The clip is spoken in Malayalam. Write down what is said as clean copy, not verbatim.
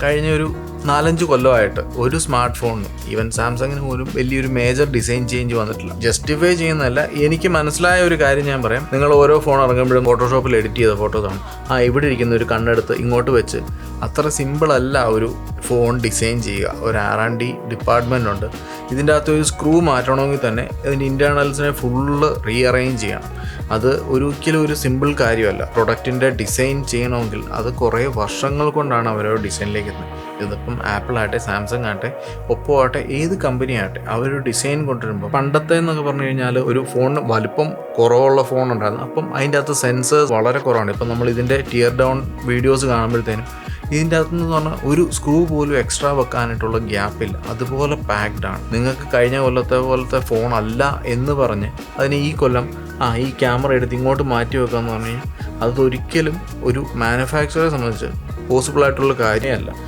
കഴിഞ്ഞ ഒരു 4-5 കൊല്ലമായിട്ട് ഒരു സ്മാർട്ട് ഫോണിനും ഈവൻ സാംസങ്ങിന് പോലും വലിയൊരു മേജർ ഡിസൈൻ ചേഞ്ച് വന്നിട്ടില്ല. ജസ്റ്റിഫൈ ചെയ്യുന്നതല്ല, എനിക്ക് മനസ്സിലായ ഒരു കാര്യം ഞാൻ പറയാം. നിങ്ങൾ ഓരോ ഫോൺ ഇറങ്ങുമ്പോഴും ഫോട്ടോഷോപ്പിൽ എഡിറ്റ് ചെയ്ത ഫോട്ടോസാണ് ഇവിടെ ഇരിക്കുന്ന ഒരു കണ്ണെടുത്ത് ഇങ്ങോട്ട് വെച്ച് അത്ര സിമ്പിൾ അല്ല ഒരു ഫോൺ ഡിസൈൻ ചെയ്യുക. ഒരു R&D ഡിപ്പാർട്ട്മെൻ്റ് ഉണ്ട്. ഇതിൻ്റെ അകത്ത് ഒരു സ്ക്രൂ മാറ്റണമെങ്കിൽ തന്നെ ഇതിൻ്റെ ഇൻറ്റേർണൽസിനെ ഫുള്ള് റീഅറേഞ്ച് ചെയ്യണം. അത് ഒരിക്കലും ഒരു സിമ്പിൾ കാര്യമല്ല. പ്രൊഡക്റ്റിൻ്റെ ഡിസൈൻ ചെയ്യണമെങ്കിൽ അത് കുറേ വർഷങ്ങൾ കൊണ്ടാണ് അവരൊരു ഡിസൈനിലേക്ക് എത്തുന്നത്. ഇതിപ്പം ആപ്പിൾ ആകട്ടെ, സാംസങ് ആകട്ടെ, ഒപ്പോ ആകട്ടെ, ഏത് കമ്പനി ആകട്ടെ, അവരൊരു ഡിസൈൻ കൊണ്ടുവരുമ്പോൾ പണ്ടത്തെ എന്നൊക്കെ പറഞ്ഞു കഴിഞ്ഞാൽ ഒരു ഫോണിന് വലിപ്പം കുറവുള്ള ഫോൺ ഉണ്ടായിരുന്നു. അപ്പം അതിൻ്റെ അകത്ത് സെൻസേഴ്സ് വളരെ കുറവാണ്. ഇപ്പം നമ്മൾ ഇതിൻ്റെ ടിയർ ഡൗൺ വീഡിയോസ് കാണുമ്പോഴത്തേനും ഇതിൻ്റെ അകത്തുനിന്ന് പറഞ്ഞാൽ ഒരു സ്ക്രൂ പോലും എക്സ്ട്രാ വെക്കാനായിട്ടുള്ള ഗ്യാപ്പില്ല. അതുപോലെ പാക്ഡാണ്. നിങ്ങൾക്ക് കഴിഞ്ഞ പോലത്തെ ഫോൺ അല്ല എന്ന് പറഞ്ഞ് അതിന് ഈ കൊല്ലം ഈ ക്യാമറ എടുത്ത് ഇങ്ങോട്ട് മാറ്റി വെക്കാമെന്ന് പറഞ്ഞു കഴിഞ്ഞാൽ അതൊരിക്കലും ഒരു മാനുഫാക്ചറെ സംബന്ധിച്ച് പോസിബിളായിട്ടുള്ള കാര്യമല്ല.